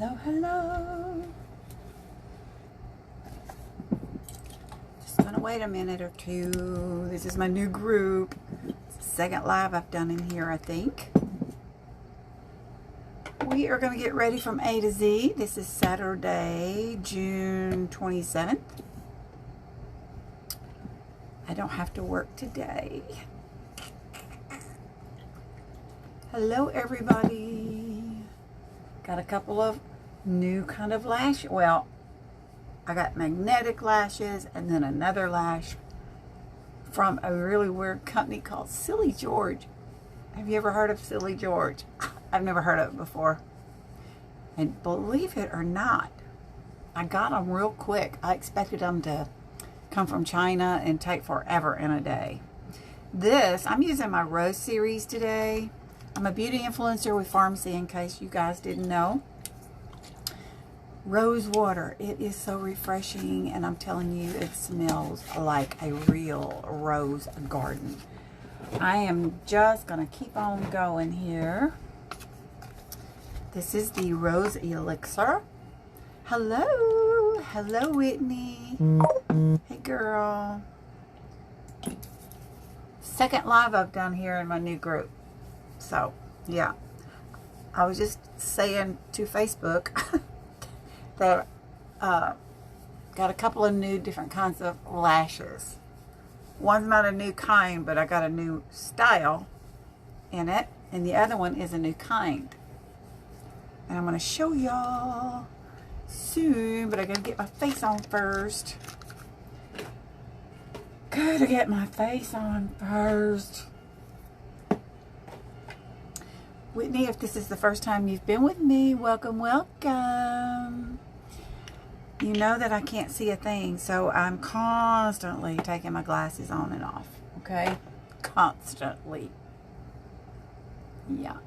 Hello, hello. Just gonna wait a minute or two. This is my new group. It's the second live I've done in here, I think. We are gonna get ready from A to Z. This is Saturday, June 27th. I don't have to work today. Hello, everybody. Got a couple of new kind of lash. Well, I got magnetic lashes and then another lash from a really weird company called Silly George. Have you ever heard of Silly George? I've never heard of it before. And believe it or not, I got them real quick. I expected them to come from China and take forever in a day. This, I'm using my Rose series today. I'm a beauty influencer with pharmacy, in case you guys didn't know. Rose water. It is so refreshing, and I'm telling you, it smells like a real rose garden. I am just going to keep on going here. This is the Rose Elixir. Hello. Hello, Whitney. Hey, girl. Second live I've done here in my new group. So, yeah, I was just saying to Facebook that got a couple of new different kinds of lashes. One's not a new kind, but I got a new style in it, and the other one is a new kind. And I'm going to show y'all soon, but I got to get my face on first. Gotta get my face on first. Whitney, if this is the first time you've been with me, welcome, welcome. You know that I can't see a thing, so I'm constantly taking my glasses on and off, okay? Constantly. Yeah.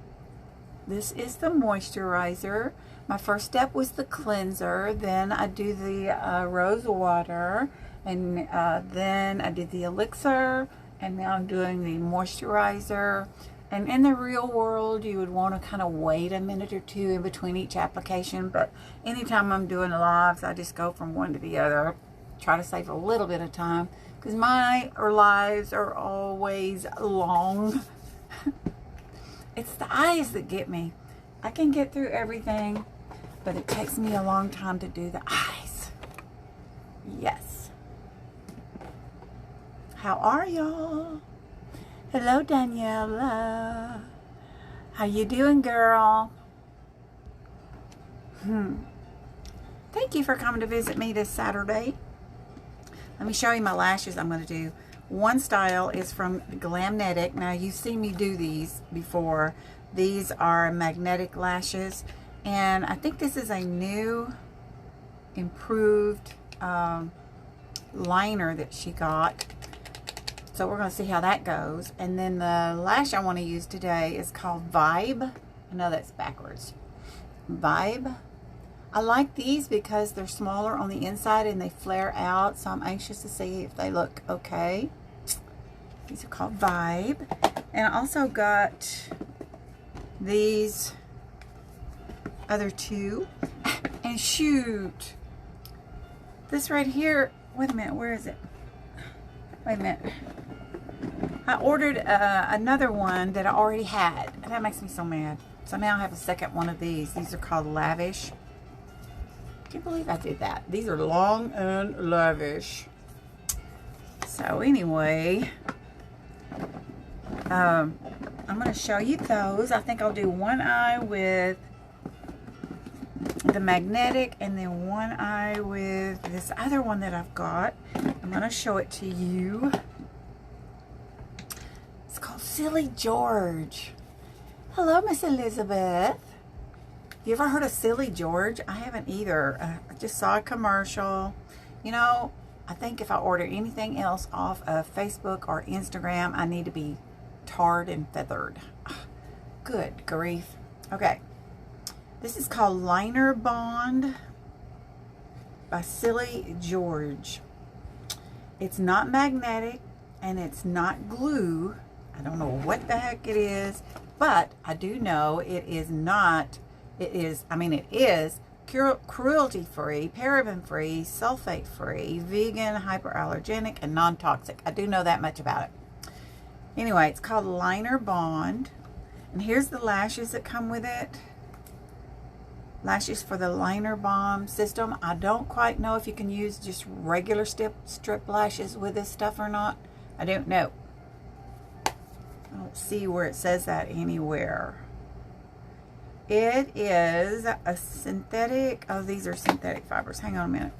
This is the moisturizer. My first step was the cleanser. Then I do the rose water. And then I did the elixir. And now I'm doing the moisturizer. And in the real world, you would want to kind of wait a minute or two in between each application. But anytime I'm doing lives, I just go from one to the other. Try to save a little bit of time. Because my lives are always long. It's the eyes that get me. I can get through everything, but it takes me a long time to do the eyes. Yes. How are y'all? Hello, Daniela. How you doing, girl? Thank you for coming to visit me this Saturday. Let me show you my lashes I'm going to do. One style is from Glamnetic. Now, you've seen me do these before. These are magnetic lashes. And I think this is a new, improved liner that she got. So we're going to see how that goes. And then the lash I want to use today is called Vibe. I know that's backwards. Vibe. I like these because they're smaller on the inside and they flare out. So I'm anxious to see if they look okay. These are called Vibe. And I also got these other two. And shoot. This right here. Wait a minute. Where is it? Wait a minute. I ordered another one that I already had. And that makes me so mad. So now I have a second one of these. These are called Lavish. I can't believe I did that. These are long and lavish. So anyway, I'm going to show you those. I think I'll do one eye with the magnetic and then one eye with this other one that I've got. I'm going to show it to you. It's called Silly George. Hello, Miss Elizabeth. You ever heard of Silly George? I haven't either. I just saw a commercial. You know, I think if I order anything else off of Facebook or Instagram, I need to be tarred and feathered. Good grief. Okay. This is called Liner Bond by Silly George. It's not magnetic and it's not glue. I don't know what the heck it is, but I do know it is not, it is cruelty-free, paraben-free, sulfate-free, vegan, hyperallergenic, and non-toxic. I do know that much about it. Anyway, it's called Liner Bond. And here's the lashes that come with it. Lashes for the Liner Balm system. I don't quite know if you can use just regular strip lashes with this stuff or not. I don't know. I don't see where it says that anywhere. It is a synthetic. Oh, these are synthetic fibers. Hang on a minute.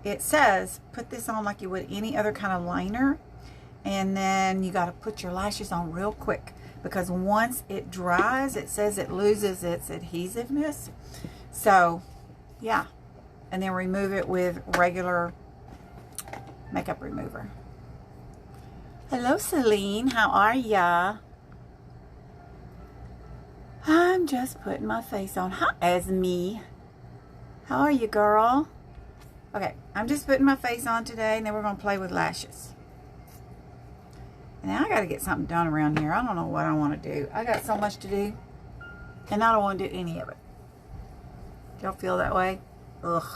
It says put this on like you would any other kind of liner. And then you got to put your lashes on real quick, because once it dries, it says it loses its adhesiveness. So, yeah. And then remove it with regular makeup remover. Hello, Celine. How are ya? I'm just putting my face on. Hi, Esme. How are you, girl? Okay, I'm just putting my face on today, and then we're going to play with lashes. Now I got to get something done around here. I don't know what I want to do. I got so much to do, and I don't want to do any of it. Y'all feel that way? Ugh.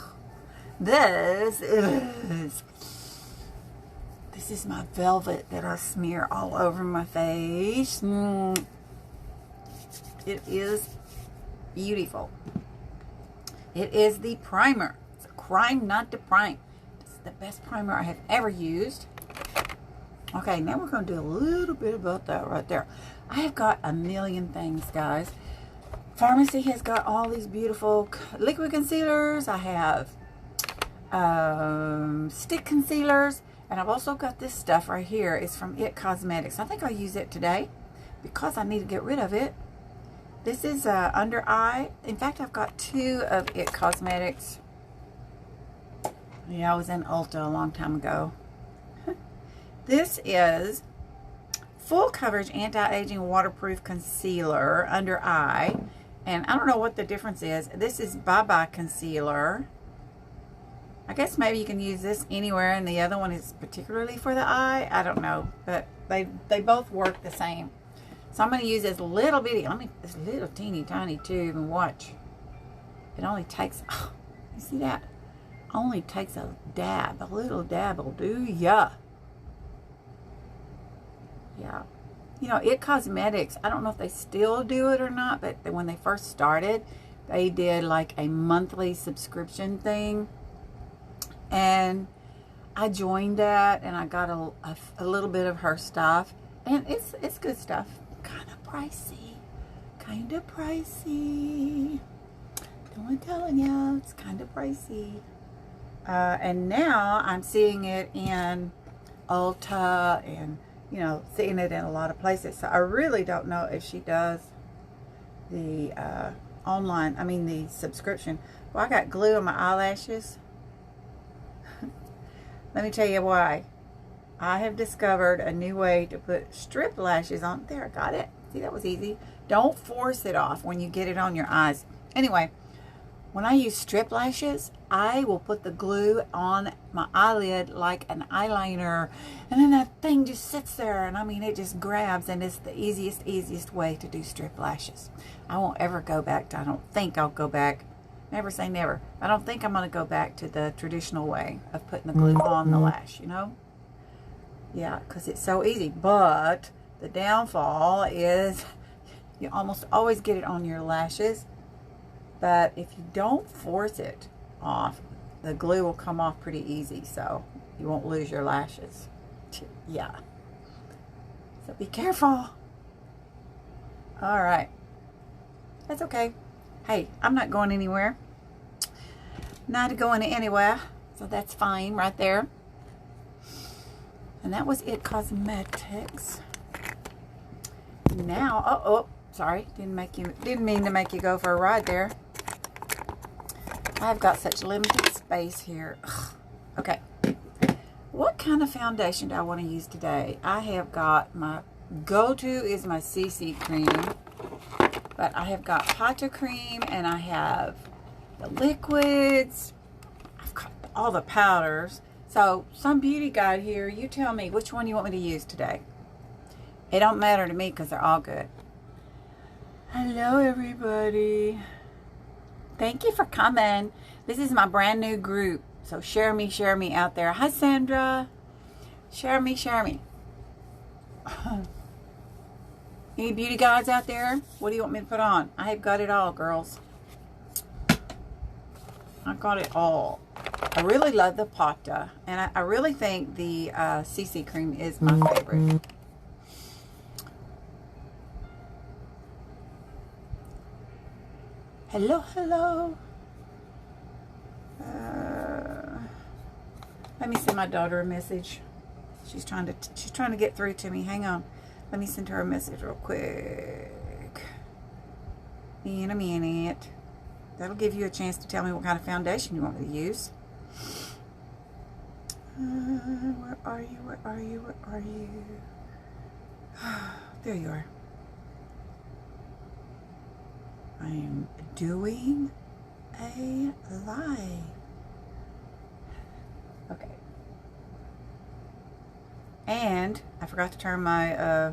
This is my velvet that I smear all over my face. It is beautiful. It is the primer. It's a crime not to prime. It's the best primer I have ever used. Okay, now we're going to do a little bit about that right there. I have got a million things, guys. Pharmacy has got all these beautiful liquid concealers. I have stick concealers. And I've also got this stuff right here. It's from It Cosmetics. I think I'll use it today because I need to get rid of it. This is under eye. In fact, I've got 2 of It Cosmetics. Yeah, I was in Ulta a long time ago. This is full coverage anti-aging waterproof concealer under eye. And I don't know what the difference is. This is Bye Bye concealer. I guess maybe you can use this anywhere, and the other one is particularly for the eye. I don't know, but they both work the same. So I'm going to use this little bitty, this little teeny tiny tube, and watch. It only takes, oh, you see that? Only takes a dab, a little dab will do ya. Yeah. You know, It Cosmetics, I don't know if they still do it or not, but when they first started, they did like a monthly subscription thing. And I joined that, and I got a little bit of her stuff. And it's good stuff. Kind of pricey. Kind of pricey. I'm telling you, it's kind of pricey. And now I'm seeing it in Ulta and, you know, seeing it in a lot of places. So I really don't know if she does the the subscription. Well, I got glue on my eyelashes. Let me tell you why. I have discovered a new way to put strip lashes on. There, I got it. See, that was easy. Don't force it off when you get it on your eyes. Anyway, when I use strip lashes, I will put the glue on my eyelid like an eyeliner, and then that thing just sits there, and I mean, it just grabs, and it's the easiest way to do strip lashes. I won't ever go back to, I don't think I'll go back. Never say never. I don't think I'm going to go back to the traditional way of putting the glue on the lash, you know? Yeah, because it's so easy. But the downfall is you almost always get it on your lashes. But if you don't force it off, the glue will come off pretty easy. So you won't lose your lashes. Yeah. So be careful. All right. That's okay. Hey, I'm not going anywhere. Not going anywhere. So that's fine right there. And that was It Cosmetics. Now, oh, sorry. Didn't mean to make you go for a ride there. I've got such limited space here. Ugh. Okay. What kind of foundation do I want to use today? I have got my go-to is my CC cream. But I have got Pata cream, and I have the liquids. I've got all the powders. So, some beauty guide here. You tell me which one you want me to use today. It don't matter to me because they're all good. Hello, everybody. Thank you for coming. This is my brand new group. So share me out there. Hi, Sandra. Share me. Any beauty guides out there? What do you want me to put on? I have got it all, girls. I've got it all. I really love the Pata. And I really think the CC cream is my favorite. Hello. Let me send my daughter a message. She's trying to get through to me. Hang on. Let me send her a message real quick. In a minute. That'll give you a chance to tell me what kind of foundation you want me to use. Where are you? There you are. I am doing a live. Okay. And I forgot to turn my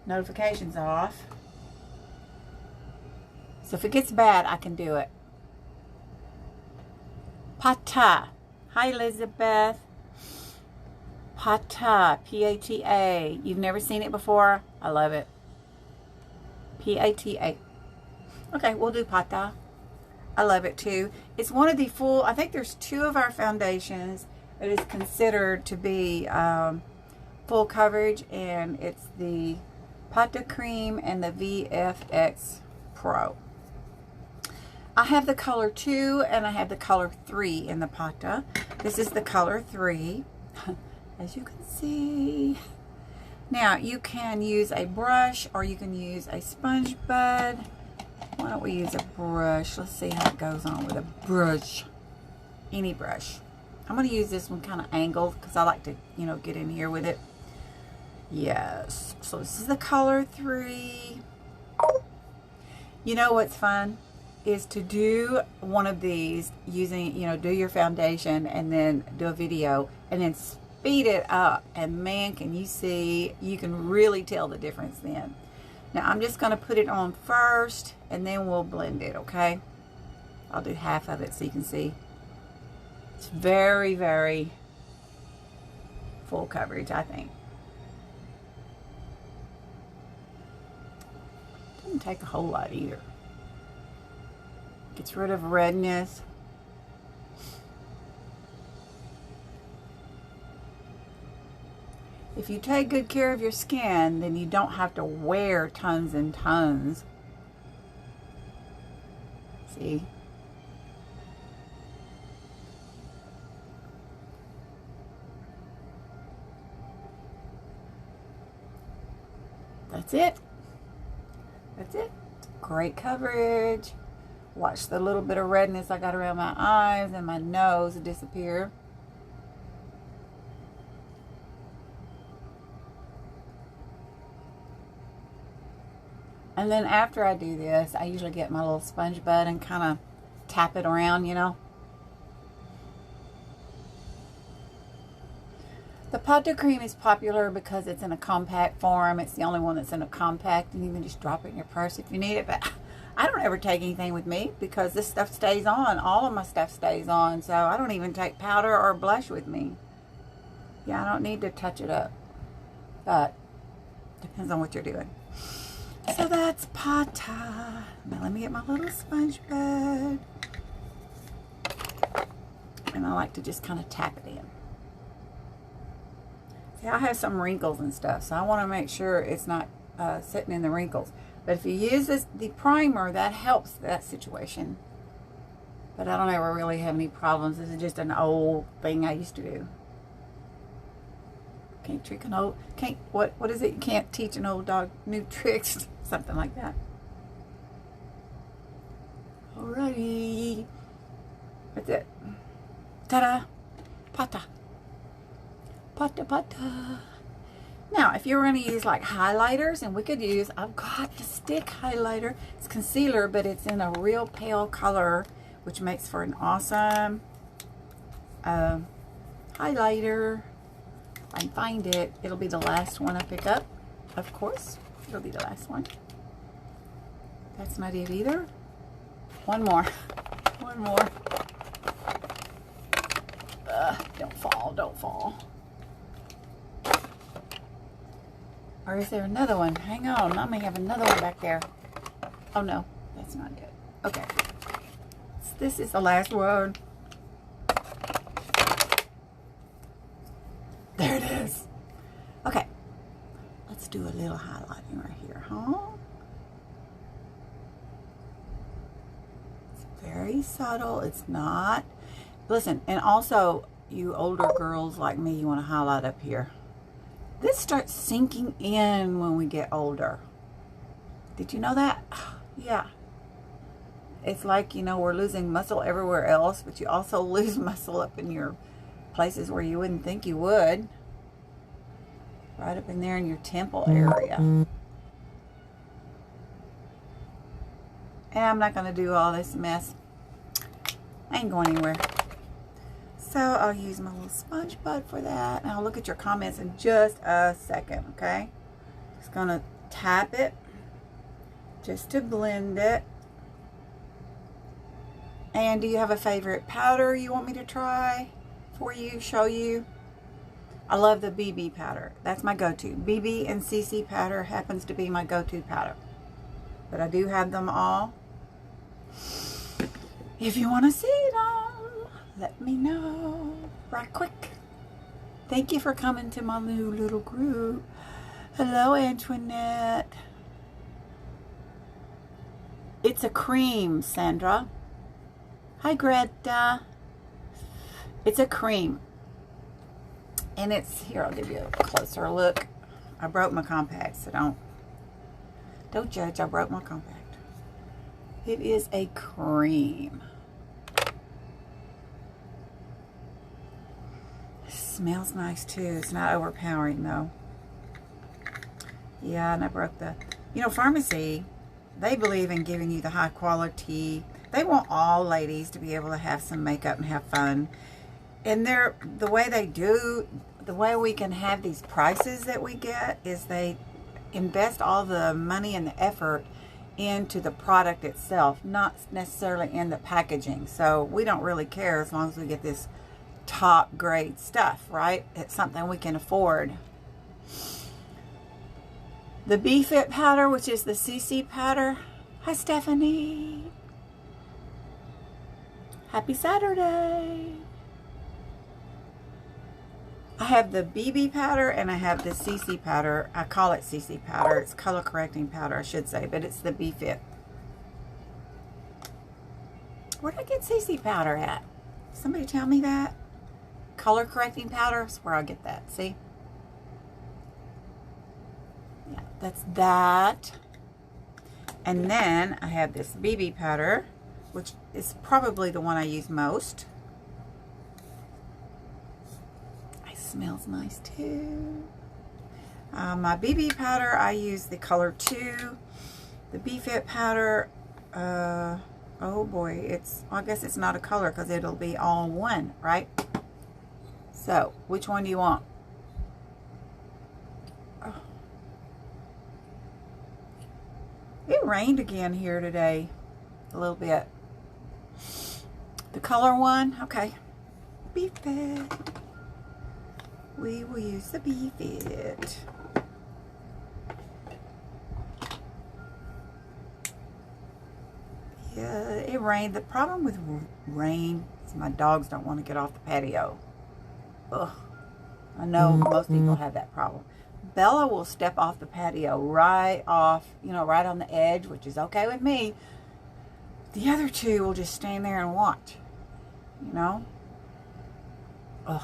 notifications off. So if it gets bad, I can do it. Pata. Hi, Elizabeth. Pata. P-A-T-A. You've never seen it before? I love it. P-A-T-A. Okay, we'll do Pata. I love it too. It's one of the full, I think there's 2 of our foundations that is considered to be full coverage, and it's the Pata Cream and the VFX Pro. I have the color 2 and I have the color 3 in the Pata. This is the color 3, as you can see. Now, you can use a brush or you can use a sponge bud. Why don't we use a brush? Let's see how it goes on with a brush. Any brush. I'm going to use this one kind of angled because I like to, you know, get in here with it. Yes. So this is the color 3. You know what's fun? Is to do one of these using, you know, do your foundation and then do a video and then speed it up, and man, can you see, you can really tell the difference then. Now I'm just going to put it on first and then we'll blend it, okay? I'll do half of it so you can see. It's very, very full coverage, I think. Doesn't take a whole lot either. Gets rid of redness. If you take good care of your skin, then you don't have to wear tons and tons. See? That's it. That's it. Great coverage. Watch the little bit of redness I got around my eyes and my nose disappear. And then after I do this, I usually get my little sponge bud and kind of tap it around, you know. The Pata Cream is popular because it's in a compact form. It's the only one that's in a compact, and you can just drop it in your purse if you need it. But I don't ever take anything with me because this stuff stays on. All of my stuff stays on, so I don't even take powder or blush with me. Yeah, I don't need to touch it up, but depends on what you're doing. So that's Pata. Now let me get my little sponge bud. And I like to just kind of tap it in. See, I have some wrinkles and stuff, so I want to make sure it's not sitting in the wrinkles. But if you use the primer, that helps that situation. But I don't ever really have any problems. This is just an old thing I used to do. Can't trick an old, what is it? You can't teach an old dog new tricks. Something like that. Alrighty. That's it. Ta-da. Pata. Pata, pata. Now, if you were going to use like highlighters, and we could use, I've got the stick highlighter. It's concealer, but it's in a real pale color, which makes for an awesome highlighter. If I can find it, it'll be the last one I pick up. Of course, it'll be the last one. That's not it either. One more. One more. Don't fall, don't fall. Or is there another one? Hang on, I may have another one back there. Oh no, that's not it. Okay. This is the last one. There it is. Okay. Let's do a little highlighting right here, huh? It's very subtle. It's not. Listen, and also, you older girls like me, you want to highlight up here. This starts sinking in when we get older. Did you know that? Yeah. It's like, you know, we're losing muscle everywhere else, but you also lose muscle up in your places where you wouldn't think you would. Right up in there in your temple area. And I'm not going to do all this mess. I ain't going anywhere. So I'll use my little sponge bud for that. And I'll look at your comments in just a second, okay? Just going to tap it just to blend it. And do you have a favorite powder you want me to try for you, show you? I love the BB powder. That's my go-to. BB and CC powder happens to be my go-to powder. But I do have them all. If you want to see them, let me know right quick. Thank you for coming to my new little group. Hello, Antoinette. It's a cream, Sandra. Hi, Greta. It's a cream. And it's, here, I'll give you a closer look. I broke my compact, so don't judge. I broke my compact. It is a cream. It smells nice, too. It's not overpowering, though. Yeah, and I broke the, you know, pharmacy, they believe in giving you the high quality. They want all ladies to be able to have some makeup and have fun. And the way they do, the way we can have these prices that we get is they invest all the money and the effort into the product itself, not necessarily in the packaging. So we don't really care as long as we get this top grade stuff, right? It's something we can afford. The B-Fit powder, which is the CC powder. Hi, Stephanie. Happy Saturday. I have the BB powder and I have the CC powder. I call it CC powder. It's color correcting powder, I should say, but it's the B-Fit. Where did I get CC powder at? Somebody tell me that. Color correcting powder is where I get that. See? Yeah, that's that. And then I have this BB powder, which is probably the one I use most. Smells nice too. My BB powder, I use the color 2. The B-Fit powder, oh boy, I guess it's not a color because it'll be all one, right? So, which one do you want? Oh. It rained again here today, a little bit. The color one, okay. B-Fit. We will use the B-Fit. Yeah, it rained. The problem with rain is my dogs don't want to get off the patio. Ugh. I know most people have that problem. Bella will step off the patio right off, you know, right on the edge, which is okay with me. The other two will just stand there and watch, you know? Ugh.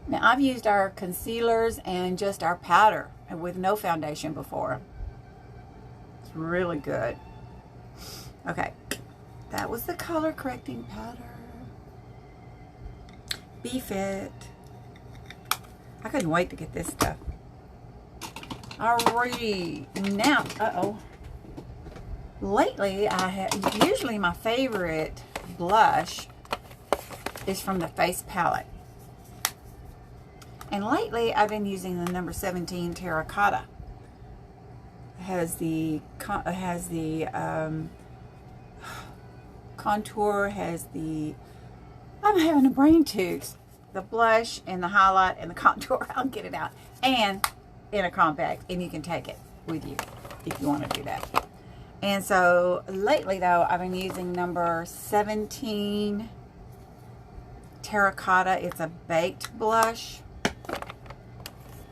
Now, I've used our concealers and just our powder with no foundation before. It's really good. Okay, that was the color correcting powder. B-Fit. I couldn't wait to get this stuff. Alrighty, now, lately, usually my favorite blush is from the Face palette. And lately, I've been using the number 17 Terracotta. It has the contour, has the, I'm having a brain tooth, the blush and the highlight and the contour. I'll get it out. And in a compact, and you can take it with you if you want to do that. And so lately, though, I've been using number 17 Terracotta. It's a baked blush.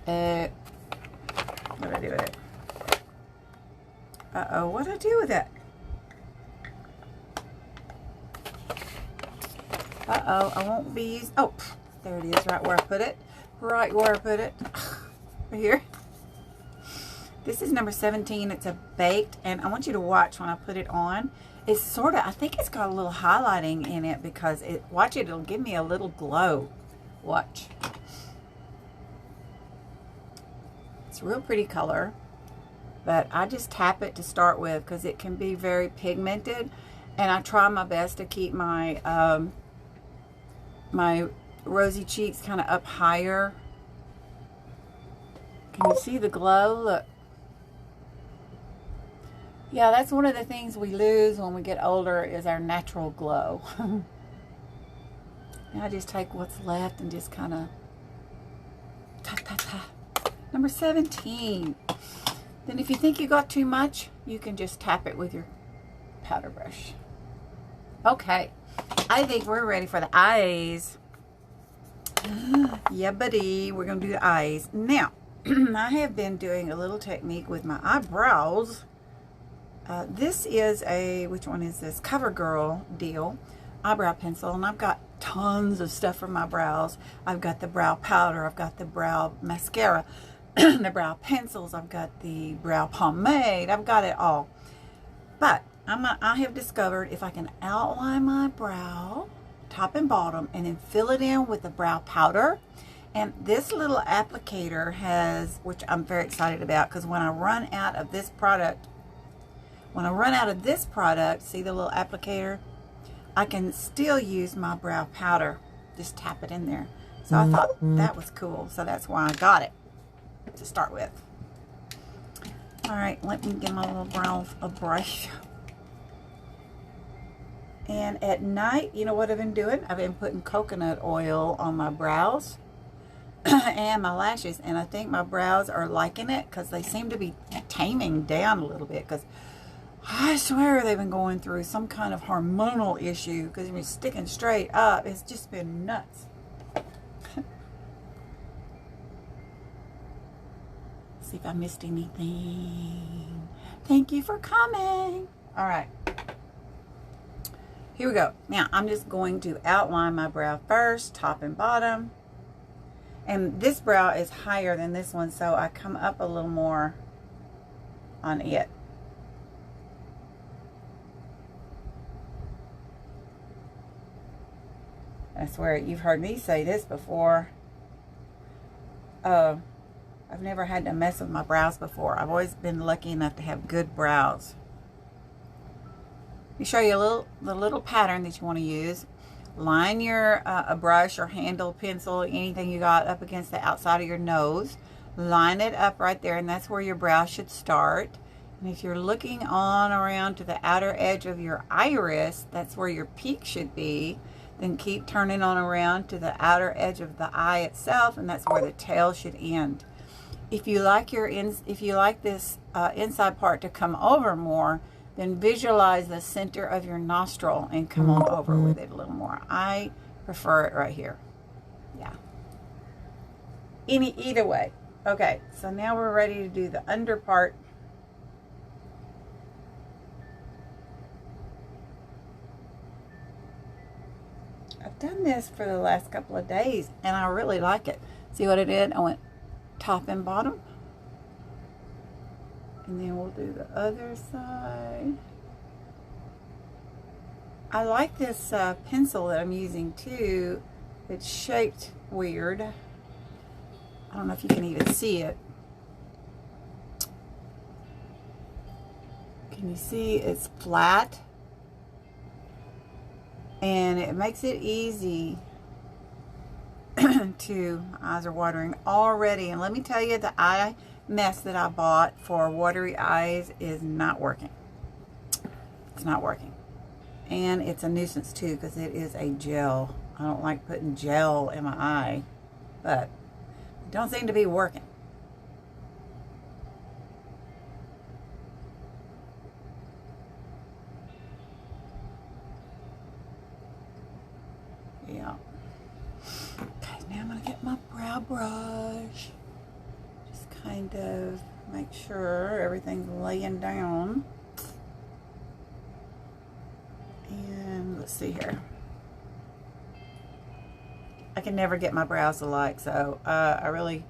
What did I do with it? Uh-oh, what did I do with it? Uh-oh, I won't be using, oh, there it is, right where I put it. Right where I put it. Right here. This is number 17. It's a baked, and I want you to watch when I put it on. It's sort of, I think it's got a little highlighting in it because it, watch it, it'll give me a little glow. Watch. It's a real pretty color, but I just tap it to start with because it can be very pigmented, and I try my best to keep my my rosy cheeks kind of up higher. Can you see the glow? Look. Yeah, that's one of the things we lose when we get older is our natural glow. And I just take what's left and just kind of ta-ta-ta. Number 17. Then if you think you got too much, you can just tap it with your powder brush. Okay, I think we're ready for the eyes. Yeah, buddy, we're going to do the eyes. Now, I have been doing a little technique with my eyebrows. This is a, which one is this? CoverGirl deal. Eyebrow pencil. And I've got tons of stuff for my brows. I've got the brow powder. I've got the brow mascara. The brow pencils. I've got the brow pomade. I've got it all. But I have discovered if I can outline my brow, top and bottom, and then fill it in with the brow powder. And this little applicator has, which I'm very excited about, because when I run out of this product, see the little applicator, I can still use my brow powder. Just tap it in there. So I thought that was cool. So that's why I got it to start with. All right, let me get my little brows a brush. And at night, you know what I've been doing? I've been putting coconut oil on my brows and my lashes. And I think my brows are liking it because they seem to be taming down a little bit. Because I swear they've been going through some kind of hormonal issue because they've been sticking straight up. It's just been nuts. See if I missed anything. Thank you for coming. All right. Here we go. Now, I'm just going to outline my brow first, top and bottom. And this brow is higher than this one, so I come up a little more on it. I swear, you've heard me say this before. I've never had to mess with my brows before. I've always been lucky enough to have good brows. Let me show you the little pattern that you want to use. Line your a brush or handle, pencil, anything you got up against the outside of your nose. Line it up right there, and that's where your brow should start. And if you're looking on around to the outer edge of your iris, that's where your peak should be. Then keep turning on around to the outer edge of the eye itself, and that's where the tail should end. If you like this inside part to come over more, then visualize the center of your nostril and come on over with it a little more. I prefer it right here. Yeah. Either way. Okay, so now we're ready to do the under part. I've done this for the last couple of days, and I really like it. See what I did? I went top and bottom. And then we'll do the other side. I like this pencil that I'm using too. It's shaped weird. I don't know if you can even see it. Can you see it's flat? And it makes it easy too. My eyes are watering already. And let me tell you, the eye mess that I bought for watery eyes is not working. It's not working. And it's a nuisance too because it is a gel. I don't like putting gel in my eye, but it don't seem to be working. Yeah. Okay, now I'm going to get my brow brush. Just kind of make sure everything's laying down. And let's see here. I can never get my brows alike, so I really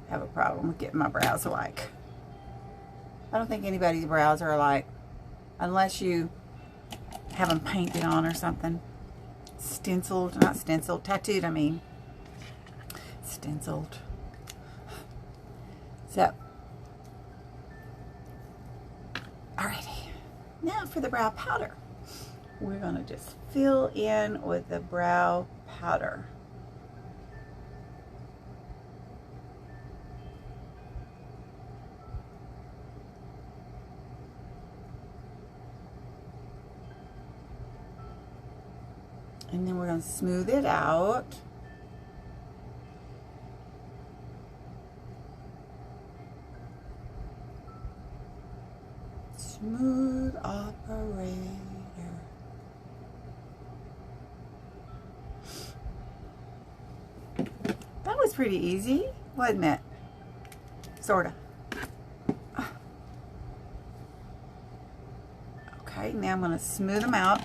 have a problem with getting my brows alike. I don't think anybody's brows are alike unless you have them painted on or something. Stenciled, not stenciled, tattooed, I mean. Stenciled. So, alrighty. Now for the brow powder. We're going to just fill in with the brow powder. And then we're going to smooth it out. Smooth operator. That was pretty easy, wasn't it? Sorta. Okay, now I'm going to smooth them out.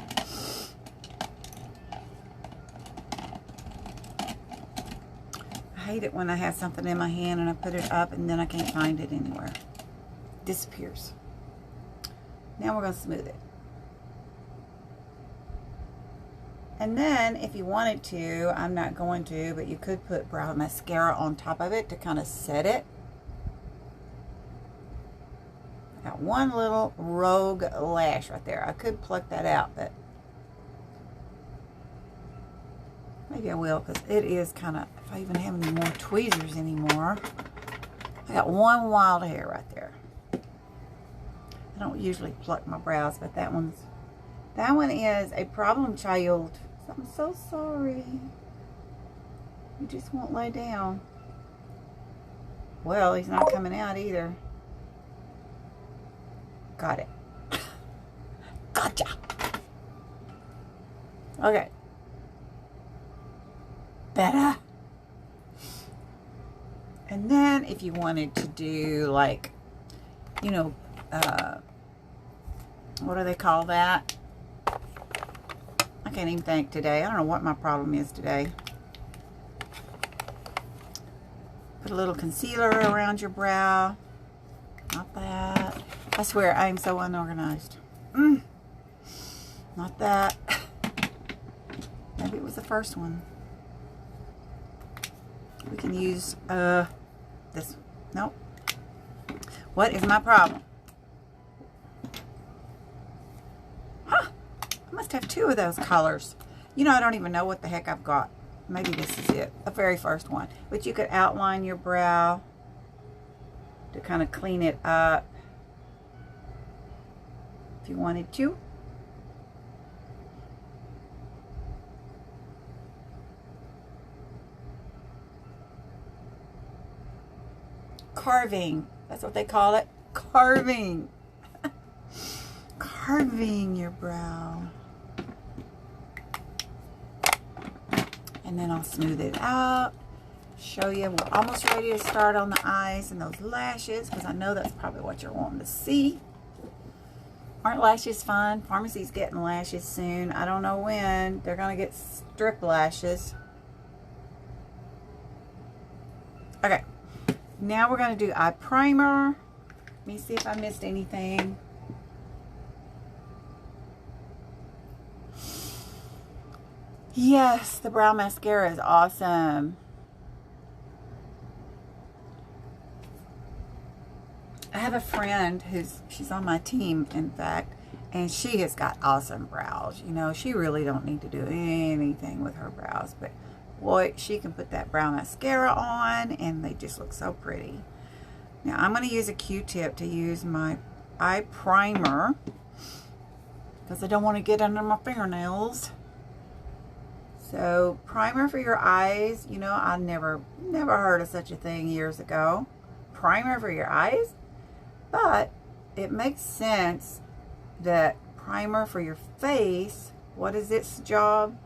I hate it when I have something in my hand and I put it up and then I can't find it anywhere. Disappears. Now we're going to smooth it. And then if you wanted to, I'm not going to, but you could put brow mascara on top of it to kind of set it. I got one little rogue lash right there. I could pluck that out, but maybe I will because it is kind of, if I even have any more tweezers anymore. I got one wild hair right there. I don't usually pluck my brows, but that one is a problem child. I'm so sorry. You just won't lay down. Well, he's not coming out either. Got it. Gotcha. Okay. Better. And then if you wanted to do like, you know, what do they call that? I can't even think today. I don't know what my problem is today. Put a little concealer around your brow. Not that. I swear, I am so unorganized. Not that. Maybe it was the first one. We can use this. Nope. What is my problem? Huh. I must have two of those colors. You know, I don't even know what the heck I've got. Maybe this is it. The very first one. But you could outline your brow to kind of clean it up if you wanted to. Carving. That's what they call it. Carving. Carving your brow. And then I'll smooth it out. Show you. We're almost ready to start on the eyes and those lashes, because I know that's probably what you're wanting to see. Aren't lashes fun? Pharmacy's getting lashes soon. I don't know when. They're going to get strip lashes. Okay. Now we're going to do eye primer. Let me see if I missed anything. Yes, the brow mascara is awesome. I have a friend she's on my team, in fact, And she has got awesome brows. You know, she really don't need to do anything with her brows. But, boy, she can put that brow mascara on, and they just look so pretty. Now, I'm going to use a Q-tip to use my eye primer, because I don't want to get under my fingernails. So, primer for your eyes. You know, I never heard of such a thing years ago. Primer for your eyes? But it makes sense that primer for your face, what is its job?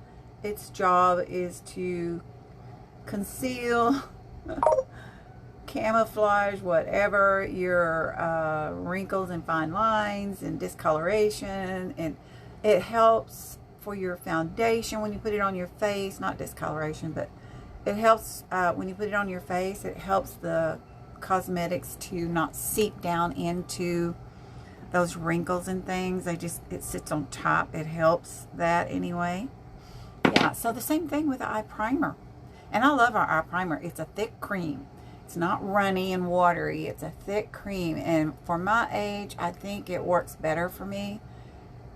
Its job is to conceal, camouflage, whatever, your wrinkles and fine lines and discoloration. And it helps for your foundation when you put it on your face. Not discoloration, but it helps when you put it on your face. It helps the cosmetics to not seep down into those wrinkles and things. It sits on top. It helps that anyway. Yeah, so the same thing with the eye primer. And I love our eye primer. It's a thick cream. It's not runny and watery. It's a thick cream. And for my age, I think it works better for me.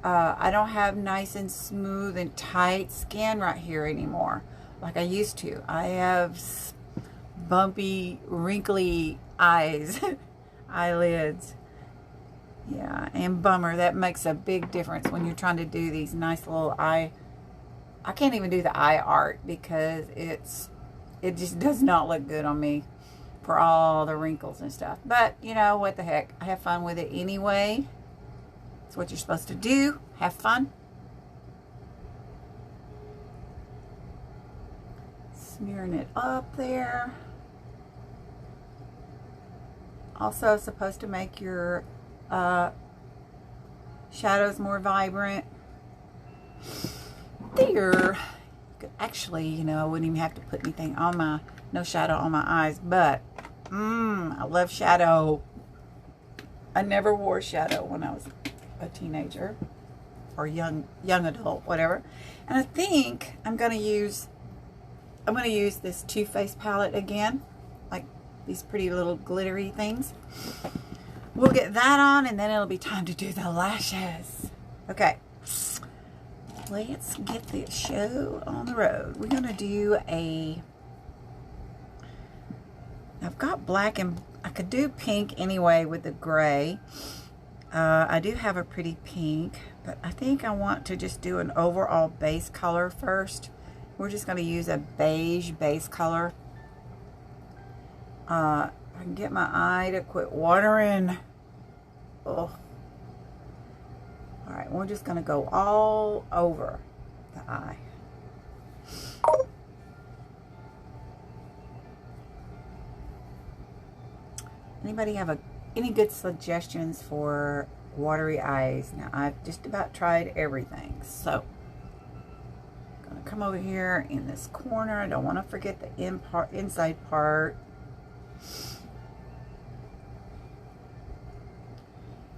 I don't have nice and smooth and tight skin right here anymore like I used to. I have bumpy, wrinkly eyes, eyelids. Yeah, and bummer, that makes a big difference when you're trying to do these nice little eye. I can't even do the eye art because it just does not look good on me for all the wrinkles and stuff. But, you know, what the heck. I have fun with it anyway. It's what you're supposed to do. Have fun. Smearing it up there. Also supposed to make your shadows more vibrant. There. Actually, you know, I wouldn't even have to put anything on no shadow on my eyes, but I love shadow. I never wore shadow when I was a teenager or young adult, whatever. And I think I'm gonna use this Too Faced palette again, like these pretty little glittery things. We'll get that on, and then it'll be time to do the lashes. Okay, let's get this show on the road. We're gonna do I've got black, and I could do pink anyway with the gray. I do have a pretty pink, but I think I want to just do an overall base color first. We're just going to use a beige base color. I can get my eye to quit watering. Oh. Alright, we're just going to go all over the eye. Anybody have any good suggestions for watery eyes? Now, I've just about tried everything. So, I'm going to come over here in this corner. I don't want to forget the inside part.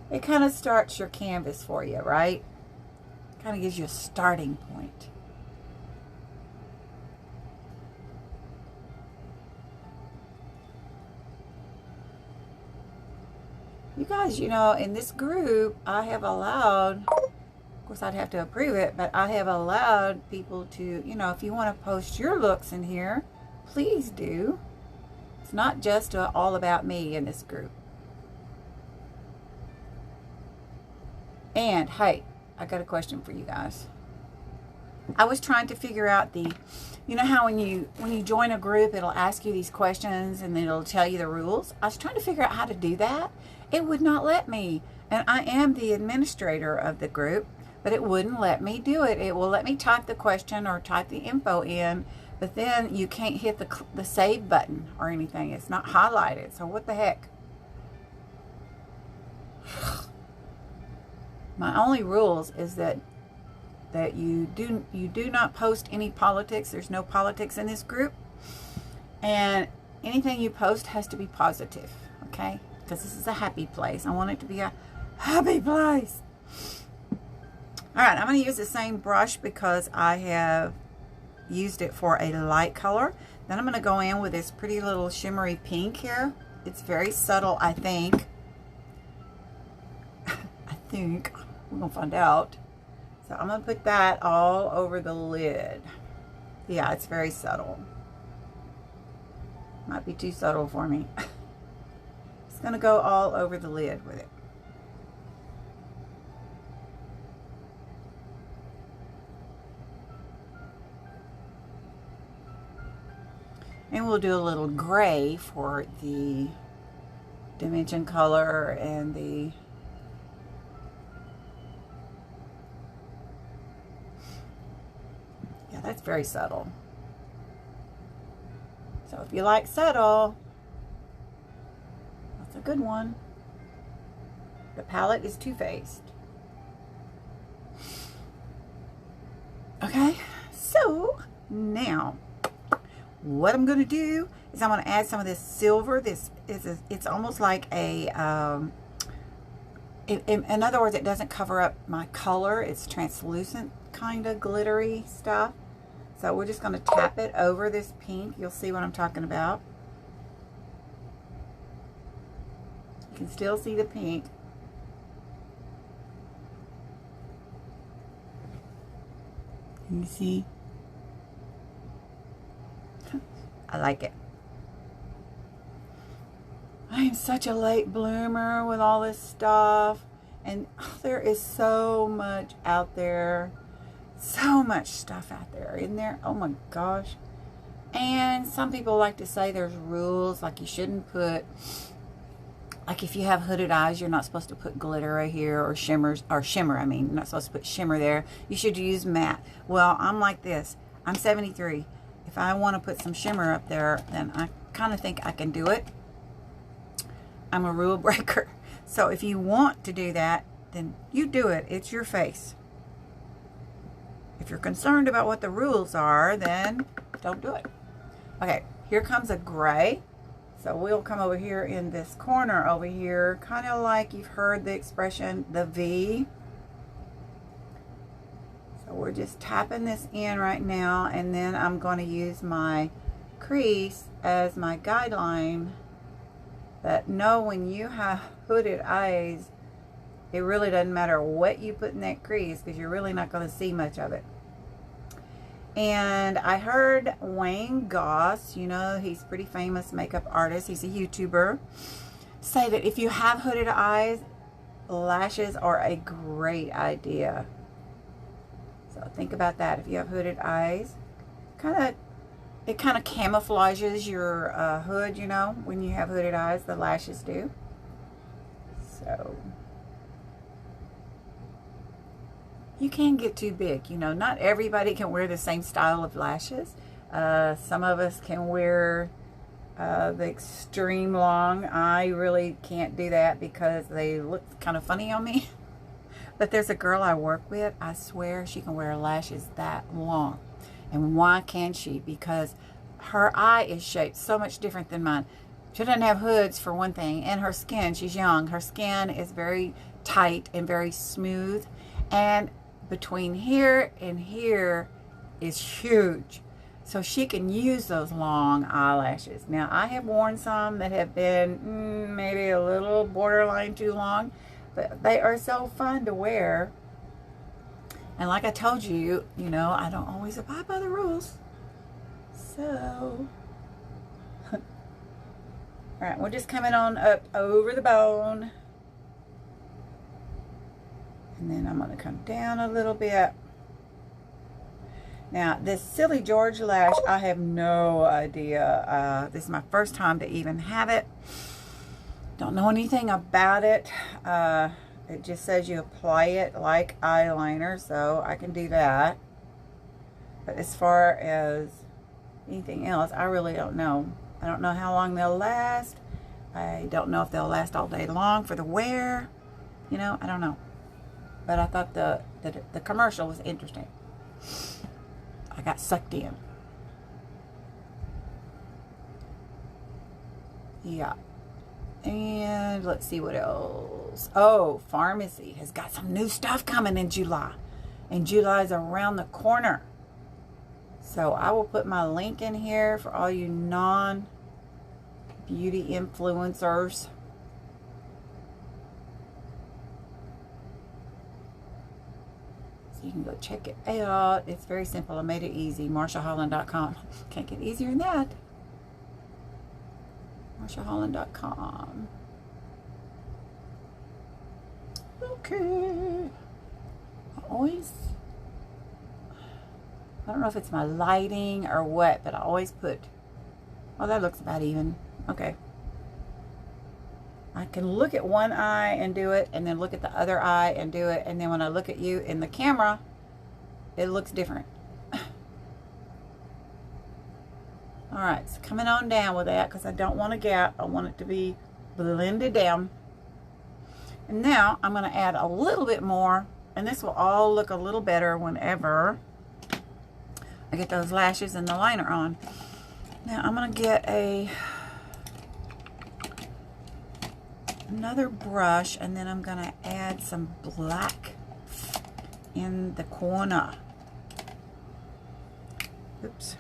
It kind of starts your canvas for you, right? Kind of gives you a starting point. You guys, you know, in this group, I have allowed, of course I'd have to approve it, but I have allowed people to, you know, if you want to post your looks in here, please do. It's not just all about me in this group. And, hey, I got a question for you guys. I was trying to figure out you know how when you join a group, it'll ask you these questions and then it'll tell you the rules. I was trying to figure out how to do that. It would not let me. And I am the administrator of the group, but it wouldn't let me do it. It will let me type the question or type the info in, but then you can't hit the save button or anything. It's not highlighted. So what the heck? My only rules is that you do not post any politics. There's no politics in this group. And anything you post has to be positive, okay? Because this is a happy place. I want it to be a happy place. All right, I'm going to use the same brush because I have used it for a light color. Then I'm going to go in with this pretty little shimmery pink here. It's very subtle, I think. We're going to find out. So I'm going to put that all over the lid. Yeah, it's very subtle. Might be too subtle for me. It's going to go all over the lid with it. And we'll do a little gray for the dimension color and the that's very subtle. So if you like subtle, that's a good one. The palette is Too Faced. Okay, so now what I'm going to do is I'm going to add some of this silver. This is it's almost like a in other words, it doesn't cover up my color. It's translucent, kind of glittery stuff. So we're just going to tap it over this pink. You'll see what I'm talking about. You can still see the pink. Can you see? I like it. I am such a late bloomer with all this stuff. And there is so much out there. So much stuff out there, isn't there? Oh my gosh. And some people like to say there's rules, like you shouldn't put, like if you have hooded eyes, you're not supposed to put glitter right here, or shimmer, I mean, you're not supposed to put shimmer there. You should use matte. Well, I'm like this. I'm 73. If I want to put some shimmer up there, then I kind of think I can do it. I'm a rule breaker. So if you want to do that, then you do it. It's your face. If you're concerned about what the rules are, then don't do it. Okay, here comes a gray. So we'll come over here in this corner over here, kind of like you've heard the expression, the V. So we're just tapping this in right now, and then I'm going to use my crease as my guideline. But know when you have hooded eyes, it really doesn't matter what you put in that crease, because you're really not going to see much of it. And I heard Wayne Goss, you know, he's a pretty famous makeup artist. He's a YouTuber. Say that if you have hooded eyes, lashes are a great idea. So think about that. If you have hooded eyes, it kind of camouflages your hood, you know, when you have hooded eyes, the lashes do. So you can get too big, you know. Not everybody can wear the same style of lashes. Some of us can wear the extreme long. I really can't do that because they look kind of funny on me. But there's a girl I work with, I swear she can wear lashes that long. And why can she? Because her eye is shaped so much different than mine. She doesn't have hoods, for one thing, and her skin, she's young. Her skin is very tight and very smooth. And between here and here is huge. So she can use those long eyelashes. Now, I have worn some that have been maybe a little borderline too long, but they are so fun to wear. And like I told you, you know, I don't always abide by the rules. So, all right, we're just coming on up over the bone. And then I'm going to come down a little bit. Now, this Silly George lash, I have no idea. This is my first time to even have it. Don't know anything about it. It just says you apply it like eyeliner, so I can do that. But as far as anything else, I really don't know. I don't know how long they'll last. I don't know if they'll last all day long for the wear. You know, I don't know. But I thought the commercial was interesting. I got sucked in. Yeah. And let's see what else. Oh, Pharmacy has got some new stuff coming in July. And July is around the corner. So I will put my link in here for all you non-beauty influencers. So you can go check it out. It's very simple. I made it easy. MarshaHolland.com. Can't get easier than that. MarshaHolland.com. Okay. I don't know if it's my lighting or what, but I always put, oh, that looks about even. Okay. I can look at one eye and do it, and then look at the other eye and do it, and then when I look at you in the camera, it looks different. Alright, so coming on down with that, because I don't want a gap. I want it to be blended down. And now I'm going to add a little bit more, and this will all look a little better whenever I get those lashes and the liner on. Now I'm going to get another brush, and then I'm going to add some black in the corner. Oops.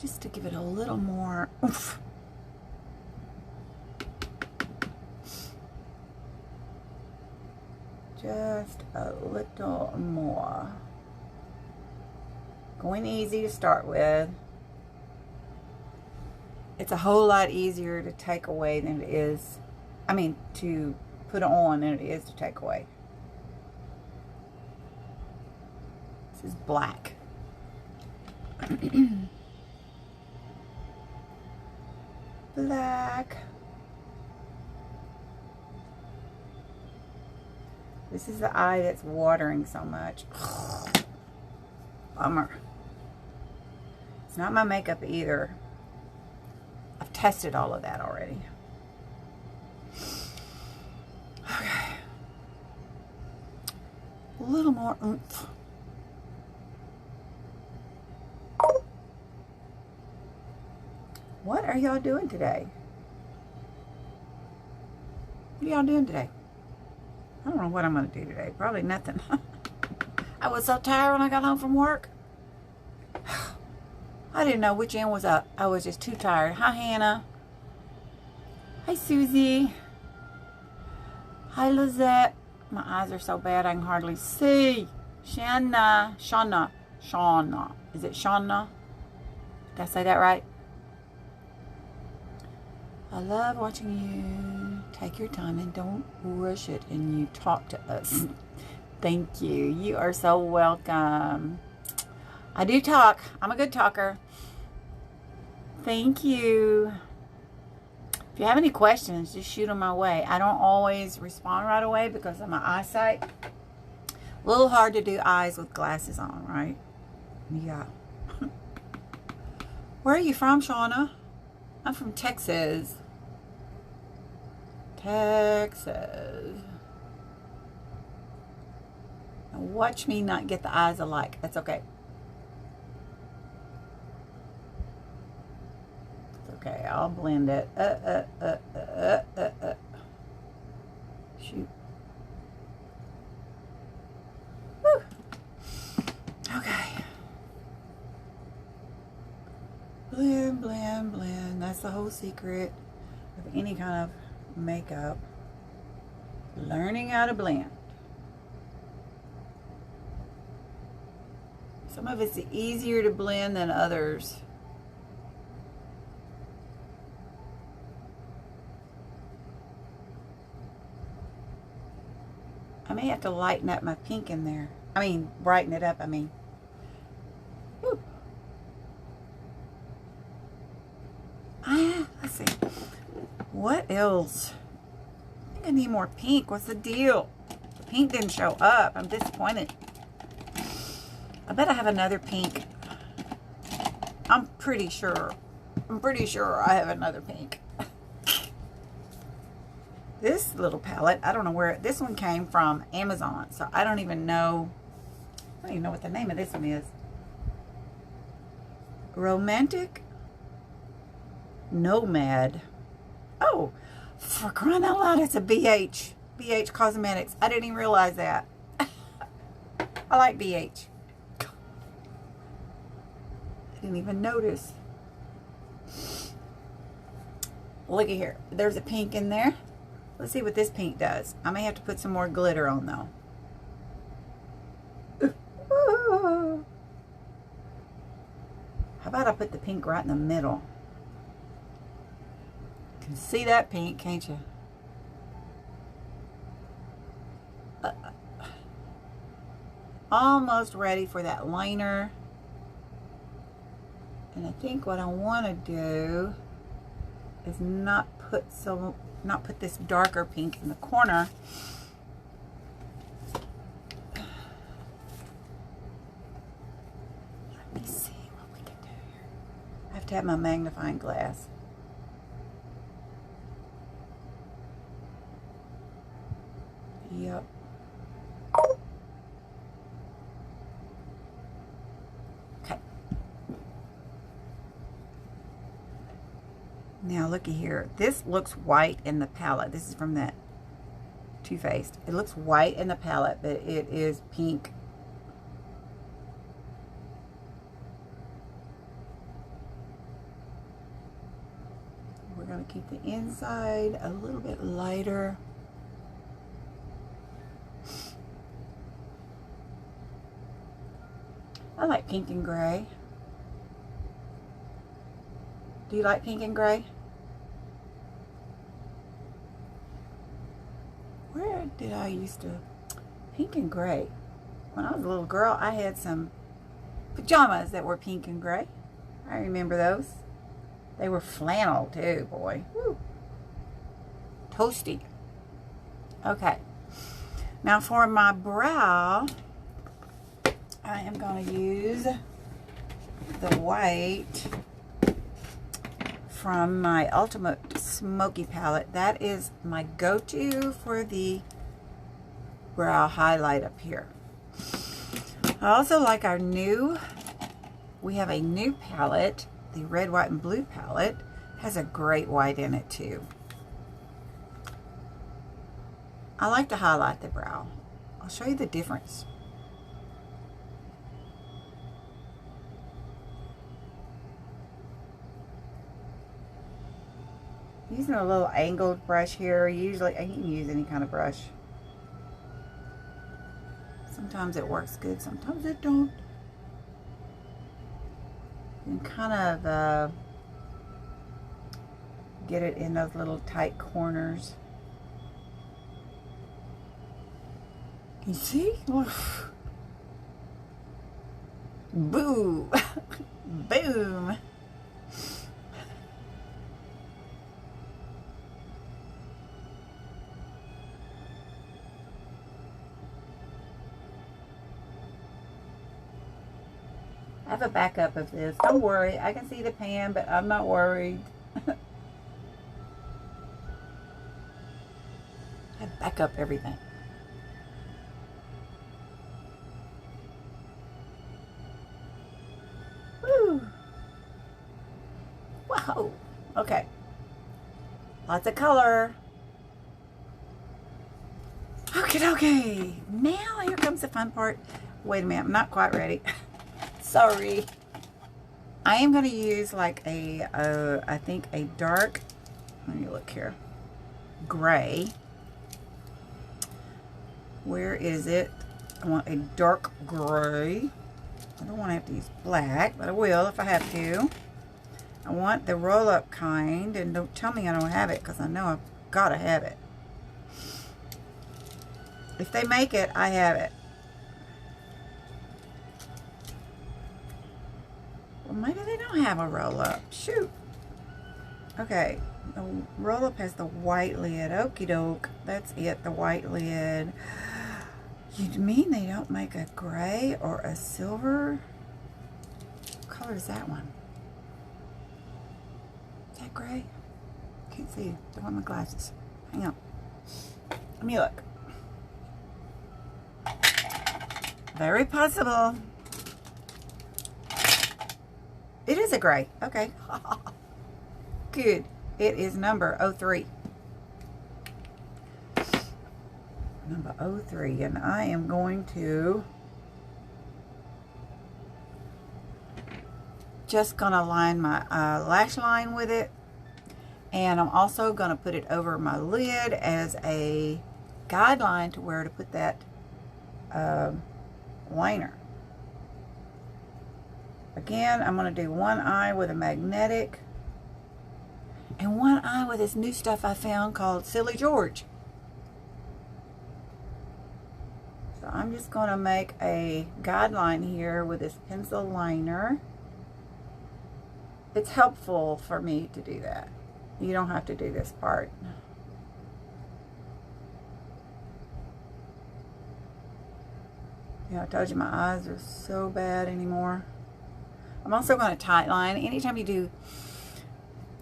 Just to give it a little more oomph. Just a little more. Going easy to start with. It's a whole lot easier to take away than it is, to put on than it is to take away. This is black. Black. This is the eye that's watering so much. Bummer. It's not my makeup either. I've tested all of that already. Okay. A little more oomph. What are y'all doing today? What are y'all doing today? I don't know what I'm going to do today. Probably nothing. I was so tired when I got home from work. I didn't know which end was up. I was just too tired. Hi, Hannah. Hi, Susie. Hi, Lizette. My eyes are so bad I can hardly see. Shauna. Is it Shauna? Did I say that right? I love watching you take your time and don't rush it, and you talk to us. Thank you. You are so welcome. I do talk. I'm a good talker. Thank you. If you have any questions, just shoot them my way. I don't always respond right away because of my eyesight. A little hard to do eyes with glasses on, right? Yeah. Where are you from, Shauna? I'm from Texas. Texas. Now watch me not get the eyes alike. That's okay. It's okay. I'll blend it. Shoot. Woo. Okay. Blend, blend, blend. That's the whole secret of any kind of makeup. Learning how to blend. Some of it's easier to blend than others. I may have to lighten up my pink in there. Brighten it up, Woo. Let's see. What else? I think I need more pink. What's the deal? The pink didn't show up. I'm disappointed. I bet I have another pink. I'm pretty sure I have another pink. This little palette, I don't know where, this one came from Amazon, so I don't even know what the name of this one is. Romantic Nomad. Oh, for crying out loud, it's a BH Cosmetics. I didn't even realize that. I like BH. I didn't even notice. Look at here. There's a pink in there. Let's see what this pink does. I may have to put some more glitter on though. about I put the pink right in the middle? You can see that pink, can't you? Almost ready for that liner. And I think what I want to do is not put this darker pink in the corner. Let me see what we can do here. I have to have my magnifying glass. Yep. Okay. Now looky here. This looks white in the palette. This is from that Too Faced. It looks white in the palette, but it is pink. We're going to keep the inside a little bit lighter. I like pink and gray. Do you like pink and gray? Where did I used to? Pink and gray. When I was a little girl, I had some pajamas that were pink and gray. I remember those. They were flannel too, boy. Woo. Toasty. Okay. Now for my brow, I am going to use the white from my Ultimate Smoky palette. That is my go-to for the brow highlight up here. I also like our we have a new palette, the red, white, and blue palette. Has a great white in it too. I like to highlight the brow. I'll show you the difference. Using a little angled brush here. Usually, you can use any kind of brush. Sometimes it works good, sometimes it don't. You can kind of get it in those little tight corners. You see? Boo! Boom! I have a backup of this. Don't worry. I can see the pan, but I'm not worried. I back up everything. Woo! Wow! Okay. Lots of color. Okay. Now here comes the fun part. Wait a minute. I'm not quite ready. Sorry. I am going to use like I think a dark, let me look here, gray. Where is it? I want a dark gray. I don't want to have to use black, but I will if I have to. I want the roll-up kind, and don't tell me I don't have it, because I know I've got to have it. If they make it, I have it. Well, maybe they don't have a roll-up. Shoot. Okay. The roll-up has the white lid. Okie doke. That's it, the white lid. You mean they don't make a gray or a silver? What color is that one? Is that gray? Can't see. Don't want my glasses. Hang on. Let me look. Very possible. It is a gray. Okay. Good. It is number 03. Number 03. And I am going to just going to line my lash line with it. And I'm also going to put it over my lid as a guideline to where to put that liner. Again, I'm going to do one eye with a magnetic and one eye with this new stuff I found called Silly George. So I'm just going to make a guideline here with this pencil liner. It's helpful for me to do that. You don't have to do this part. Yeah, I told you my eyes are so bad anymore. I'm also going to tightline. Anytime you do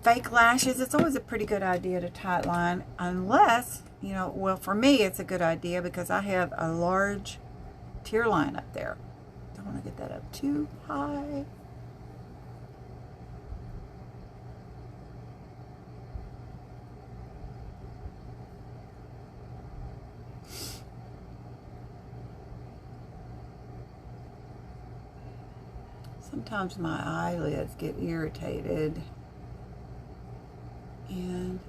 fake lashes, it's always a pretty good idea to tightline, unless, you know, well, for me it's a good idea because I have a large tear line up there. Don't want to get that up too high. Sometimes my eyelids get irritated, and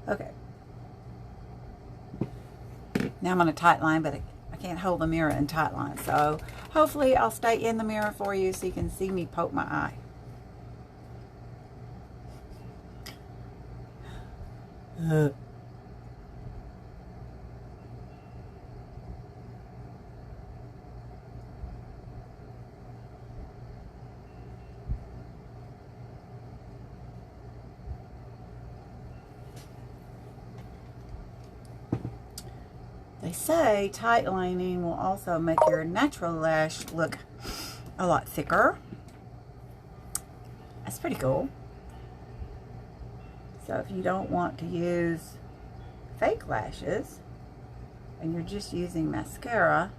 okay. Now I'm going to tightline, but I can't hold the mirror in tightline, so hopefully I'll stay in the mirror for you so you can see me poke my eye. They say tightlining will also make your natural lash look a lot thicker. That's pretty cool. So if you don't want to use fake lashes and you're just using mascara,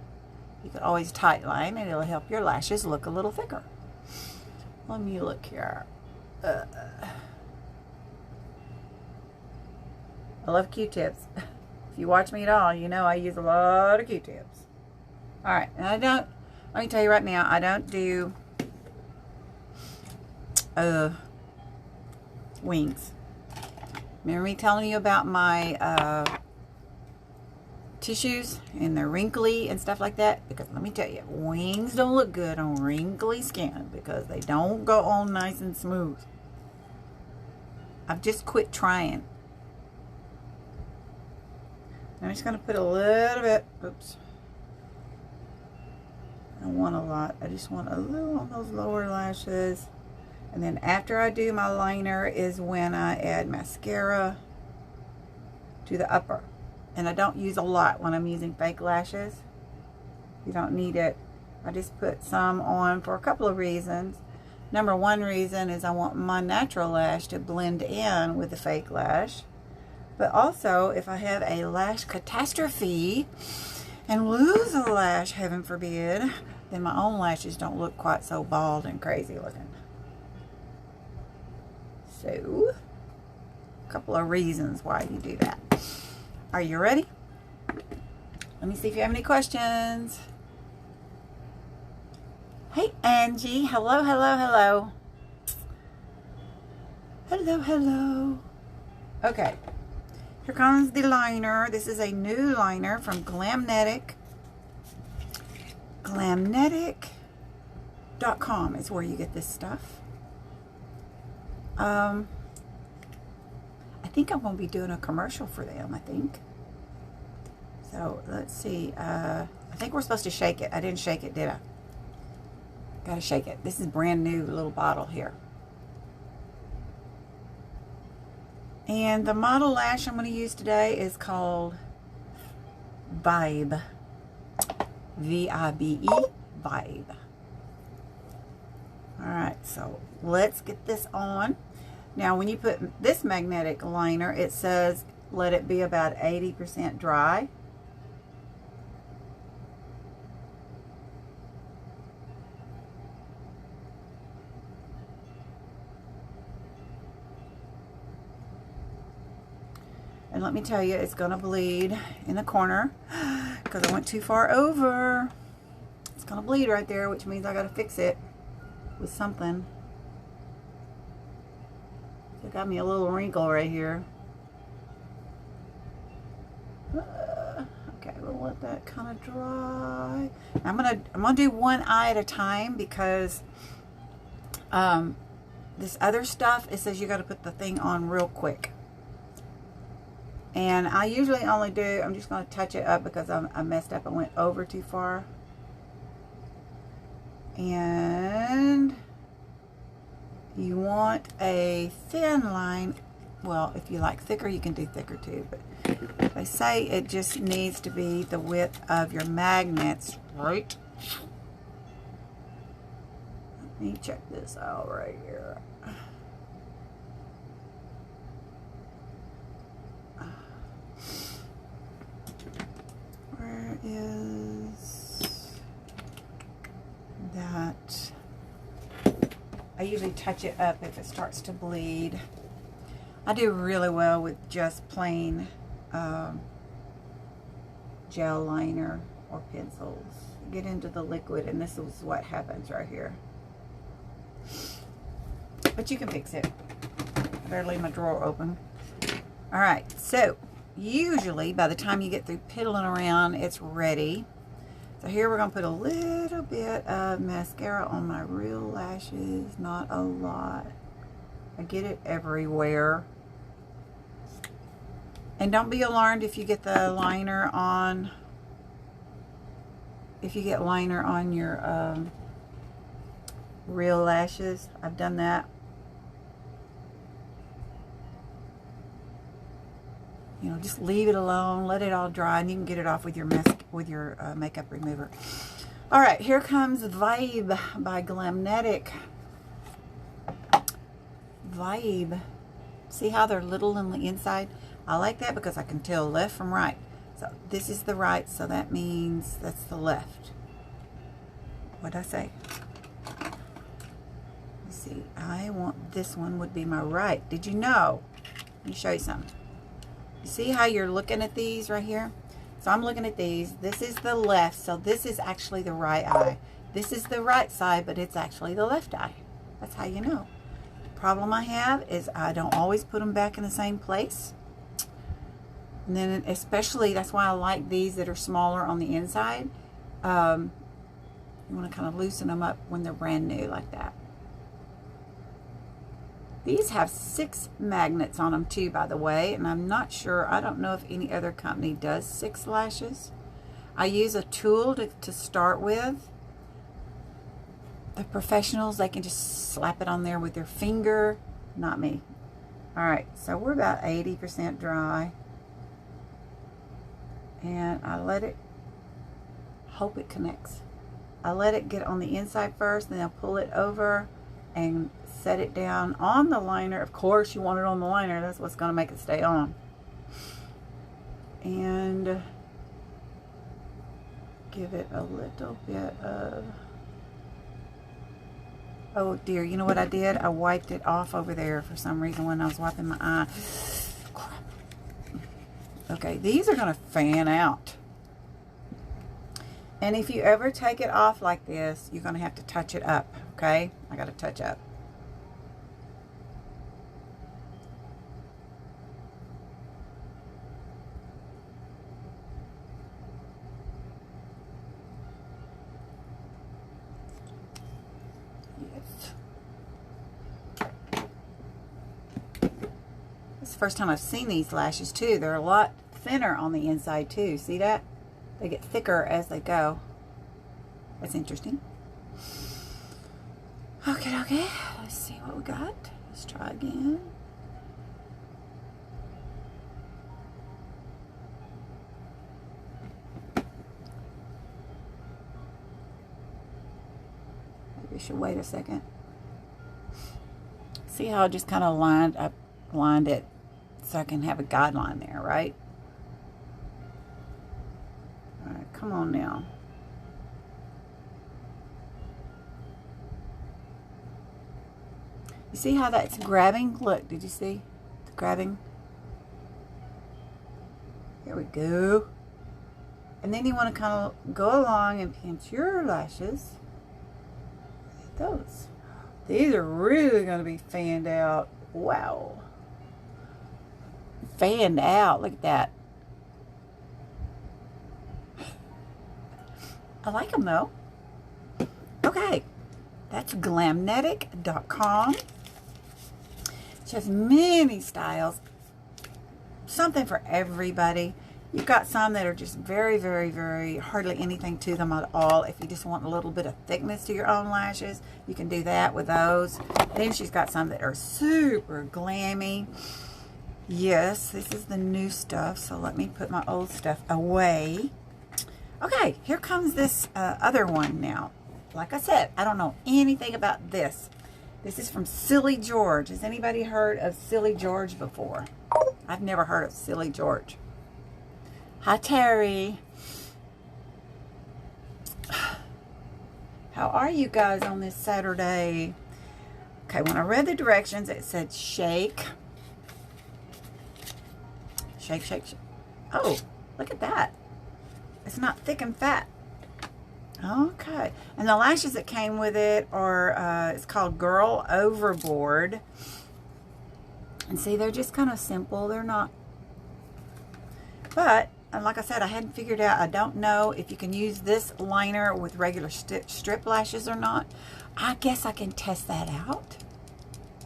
you could always tightline and it'll help your lashes look a little thicker. Let me look here. I love Q-tips. If you watch me at all, you know I use a lot of Q-tips. Alright, and let me tell you right now, I don't do wings. Remember me telling you about my tissues and they're wrinkly and stuff like that? Because let me tell you, wings don't look good on wrinkly skin because they don't go on nice and smooth. I've just quit trying. I'm just going to put a little bit, oops. I don't want a lot. I just want a little on those lower lashes. And then after I do my liner is when I add mascara to the upper. And I don't use a lot when I'm using fake lashes. You don't need it. I just put some on for a couple of reasons. Number one reason is I want my natural lash to blend in with the fake lash. But also, if I have a lash catastrophe and lose a lash, heaven forbid, then my own lashes don't look quite so bald and crazy looking. So, a couple of reasons why you do that. Are you ready? Let me see if you have any questions. Hey, Angie. Hello, hello, hello. Hello, hello. Okay. Here comes the liner. This is a new liner from Glamnetic. Glamnetic.com is where you get this stuff. I think I'm going to be doing a commercial for them, I think. So, let's see. I think we're supposed to shake it. I didn't shake it, did I? Gotta shake it. This is brand new little bottle here. And the model lash I'm going to use today is called Vibe. V-I-B-E. Vibe. Alright, so let's get this on. Now, when you put this magnetic liner, it says let it be about 80% dry. And let me tell you, it's going to bleed in the corner because I went too far over. It's going to bleed right there, which means I got to fix it with something. So it got me a little wrinkle right here. let that kind of dry. I'm gonna do one eye at a time because this other stuff, it says you got to put the thing on real quick. And I usually only do, I'm just going to touch it up because I messed up. I went over too far. And you want a thin line. Well, if you like thicker, you can do thicker too. But they say it just needs to be the width of your magnets, right? Let me check this out right here. Where is that? I usually touch it up if it starts to bleed. I do really well with just plain gel liner or pencils. Get into the liquid and this is what happens right here. But you can fix it. I better leave my drawer open. Alright, so usually by the time you get through piddling around, it's ready. So here we're going to put a little bit of mascara on my real lashes. Not a lot. I get it everywhere. And don't be alarmed if you get the liner on, if you get liner on your real lashes. I've done that. You know, just leave it alone, let it all dry, and you can get it off with your makeup remover. All right, here comes Vibe by Glamnetic. Vibe. See how they're little on the inside? I like that because I can tell left from right. So this is the right, so that means that's the left. What'd I say? Let's see. I want this one would be my right. Did you know? Let me show you something. You see how you're looking at these right here? So I'm looking at these. This is the left, so this is actually the right eye. This is the right side, but it's actually the left eye. That's how you know. The problem I have is I don't always put them back in the same place. And then especially, that's why I like these that are smaller on the inside. You want to kind of loosen them up when they're brand new like that. These have 6 magnets on them too, by the way, and I'm not sure, I don't know if any other company does 6 lashes. I use a tool to start with. The professionals, they can just slap it on there with their finger. Not me. Alright, so we're about 80% dry. And I let it, hope it connects. I let it get on the inside first, and then I'll pull it over and set it down on the liner. Of course you want it on the liner, that's what's going to make it stay on. And give it a little bit of, oh dear, you know what I did? I wiped it off over there for some reason when I was wiping my eye. Crap. Okay, these are going to fan out. And if you ever take it off like this, you're going to have to touch it up, okay? I got to touch up. Yes. This is the first time I've seen these lashes too. They're a lot thinner on the inside too. See that? They get thicker as they go. That's interesting. Okay, okay. Let's see what we got. Let's try again. Maybe we should wait a second. See how I just kind of lined it so I can have a guideline there, right? Alright, come on now. You see how that's grabbing? Look, did you see the grabbing? Here we go. And then you want to kind of go along and pinch your lashes. Look at those. These are really going to be fanned out. Wow. Fanned out. Look at that. I like them though. Okay, that's glamnetic.com. It has many styles, something for everybody. You've got some that are just very, very, very hardly anything to them at all. If you just want a little bit of thickness to your own lashes, you can do that with those. Then she's got some that are super glammy. Yes, this is the new stuff, so let me put my old stuff away. Okay, here comes this other one now. Like I said, I don't know anything about this. This is from Silly George. Has anybody heard of Silly George before? I've never heard of Silly George. Hi, Terry. How are you guys on this Saturday? Okay, when I read the directions, it said shake. Shake, shake, shake. Oh, look at that. It's not thick and fat. Okay. And the lashes that came with it are, it's called Girl Overboard. And see, they're just kind of simple. They're not. But, like I said, I hadn't figured out. I don't know if you can use this liner with regular strip lashes or not. I guess I can test that out.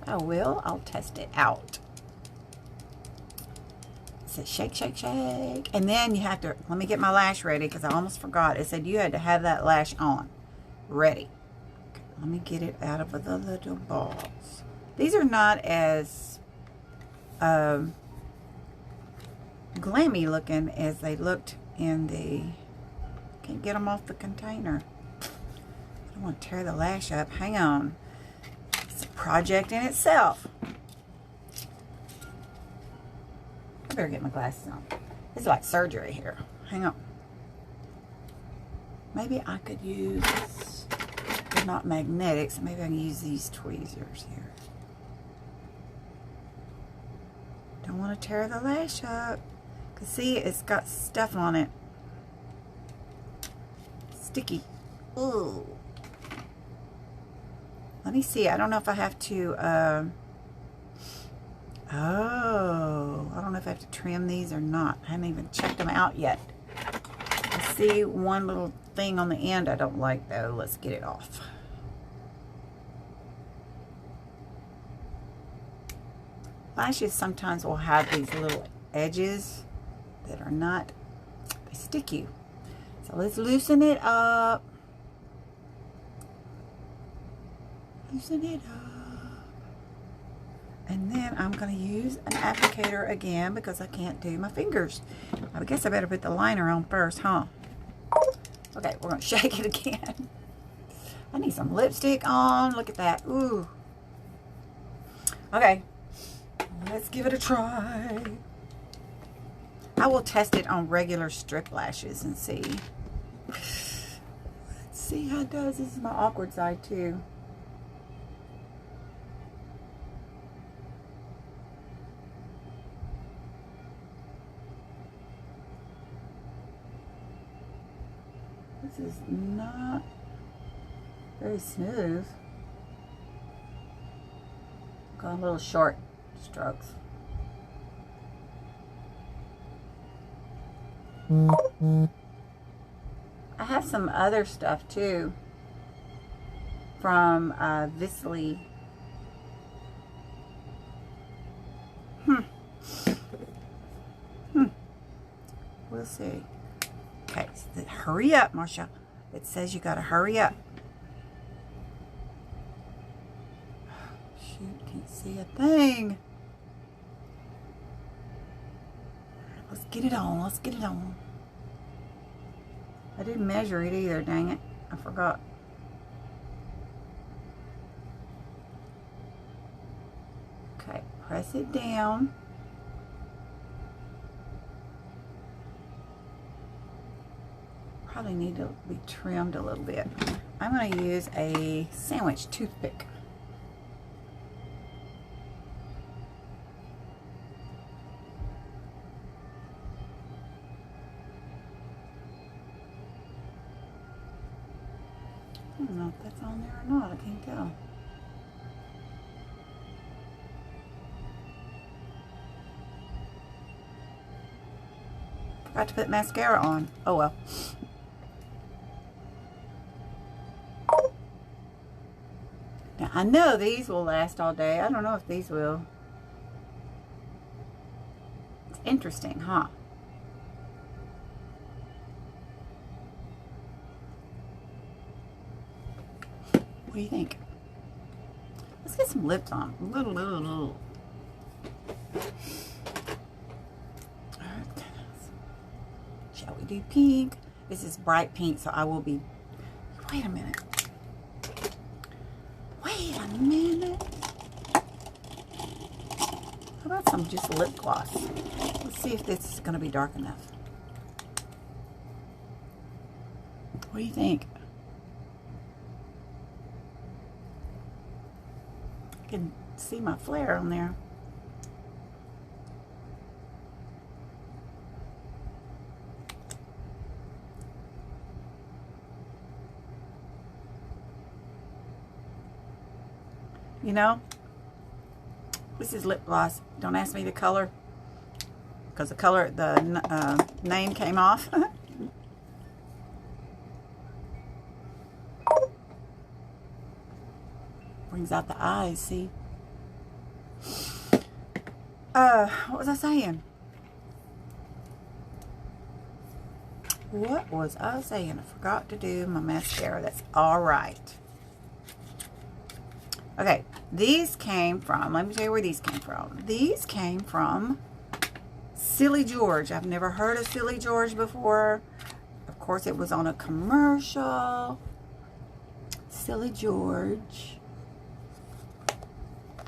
I will. I'll test it out. It says shake, shake, shake. And then you have to, let me get my lash ready because I almost forgot. It said you had to have that lash on. Ready. Okay, let me get it out of the little balls. These are not as glammy looking as they looked in the, can't get them off the container. I don't want to tear the lash up. Hang on. It's a project in itself. I better get my glasses on. It's like surgery here. Hang on. Maybe I could use, they're not magnetic, so maybe I can use these tweezers here. Don't want to tear the lash up. Because see, it's got stuff on it. Sticky. Ooh. Let me see. I don't know if I have to, oh, I don't know if I have to trim these or not. I haven't even checked them out yet. I see one little thing on the end I don't like though. Let's get it off. Lashes sometimes will have these little edges that are not, they stick you. So let's loosen it up. Loosen it up. And then I'm going to use an applicator again because I can't do my fingers. I guess I better put the liner on first, huh? Okay, we're going to shake it again. I need some lipstick on. Look at that. Ooh. Okay. Let's give it a try. I will test it on regular strip lashes and see. Let's see how it does. This is my awkward side too. This is not very smooth. Got a little short strokes. I have some other stuff too from Visley. We'll see. Okay, so hurry up, Marsha. It says you gotta hurry up. Shoot, can't see a thing. Let's get it on. Let's get it on. I didn't measure it either, dang it. I forgot. Okay, press it down. Probably need to be trimmed a little bit. I'm going to use a sandwich toothpick. I don't know if that's on there or not. I can't tell. Forgot to put mascara on. Oh well. I know these will last all day. I don't know if these will. It's interesting, huh? What do you think? Let's get some lips on. Little. Shall we do pink? This is bright pink, so I will be... Wait a minute. Wait a minute. How about some just lip gloss? Let's see if this is going to be dark enough. What do you think? I can see my flare on there. You know, this is lip gloss. Don't ask me the color, because the name came off. Brings out the eyes, see? What was I saying? What was I saying? I forgot to do my mascara. That's all right. Okay, these came from, let me tell you where these came from. These came from Silly George. I've never heard of Silly George before. Of course, it was on a commercial. Silly George.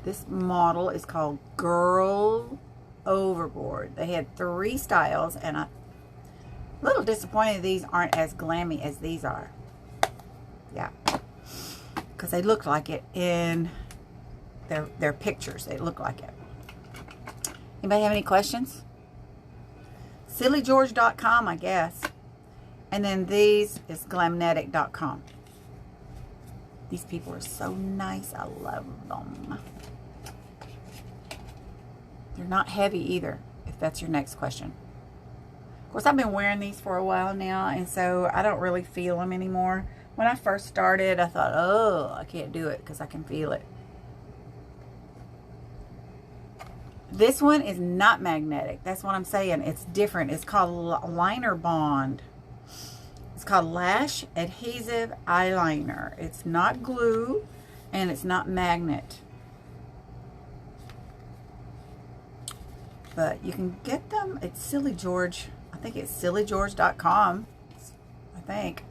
This model is called Girl Overboard. They had 3 styles, and I'm a little disappointed these aren't as glammy as these are. Yeah. Because they look like it in their pictures. They look like it. Anybody have any questions? SillyGeorge.com, I guess. And then these is Glamnetic.com. These people are so nice. I love them. They're not heavy either, if that's your next question. Of course, I've been wearing these for a while now, and so I don't really feel them anymore. When I first started, I thought, oh, I can't do it because I can feel it. This one is not magnetic. That's what I'm saying. It's different. It's called Liner Bond. It's called Lash Adhesive Eyeliner. It's not glue, and it's not magnet. But you can get them at Silly George. I think it's SillyGeorge.com. I think.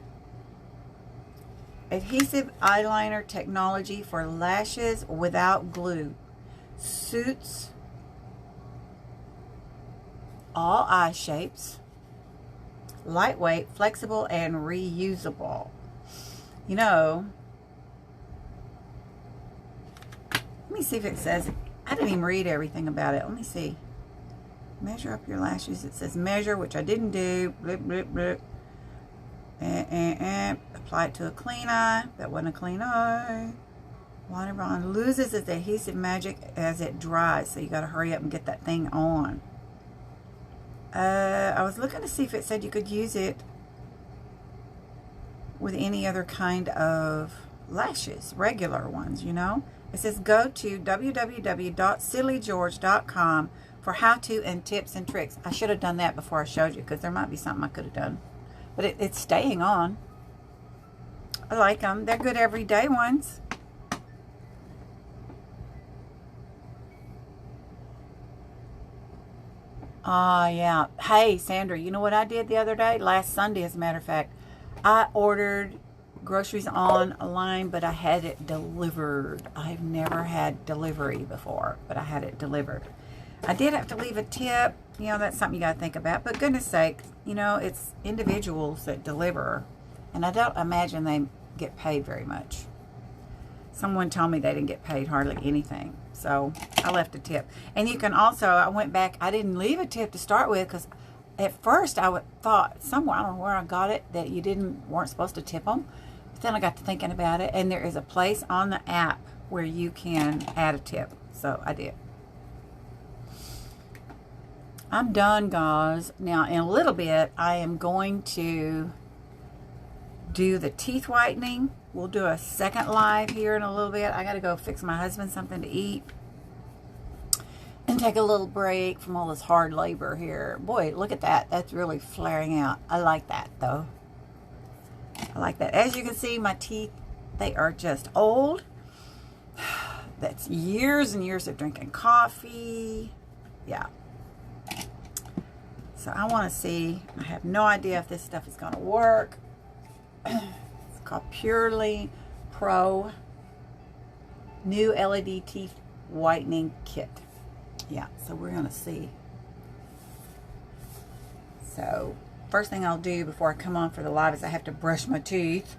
Adhesive eyeliner technology for lashes without glue. Suits all eye shapes. Lightweight, flexible, and reusable. You know, let me see if it says, I didn't even read everything about it. Let me see. Measure up your lashes. It says measure, which I didn't do. Blip, blip, blip. Apply it to a clean eye. That wasn't a clean eye. Liner Bond loses its adhesive magic as it dries, so you got to hurry up and get that thing on. I was looking to see if it said you could use it with any other kind of lashes, regular ones, you know. It says go to www.sillygeorge.com for how-to and tips and tricks. I should have done that before I showed you, because there might be something I could have done. But it's staying on. I like them. They're good everyday ones. Yeah. Hey, Sandra, you know what I did the other day? Last Sunday, as a matter of fact. I ordered groceries online, but I had it delivered. I've never had delivery before, but I had it delivered. I did have to leave a tip. You know, that's something you got to think about. But goodness sake, you know, it's individuals that deliver. And I don't imagine they get paid very much. Someone told me they didn't get paid hardly anything. So I left a tip. And you can also, I went back, I didn't leave a tip to start with, because at first I thought somewhere, I don't know where I got it, that you weren't supposed to tip them. But then I got to thinking about it, and there is a place on the app where you can add a tip. So I did. I'm done, guys. Now, in a little bit, I am going to do the teeth whitening we'll do a second live here in a little bit. I got to go fix my husband something to eat and take a little break from all this hard labor here. Boy, look at that. That's really flaring out. I like that, though. I like that. As you can see, my teeth, they are just old. That's years and years of drinking coffee. Yeah. So I want to see. I have no idea if this stuff is going to work. It's called Purely Pro New LED Teeth Whitening Kit. Yeah, so we're going to see. So first thing I'll do before I come on for the live is I have to brush my teeth,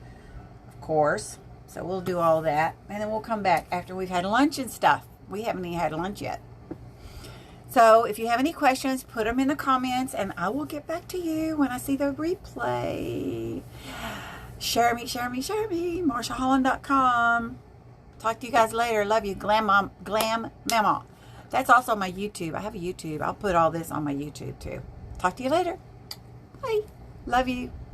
of course. So we'll do all that. And then we'll come back after we've had lunch and stuff. We haven't even had lunch yet. So if you have any questions, put them in the comments and I will get back to you when I see the replay. Share me, share me, share me. MarshaHolland.com. Talk to you guys later. Love you. Glam Mama. That's also my YouTube. I have a YouTube. I'll put all this on my YouTube too. Talk to you later. Bye. Love you.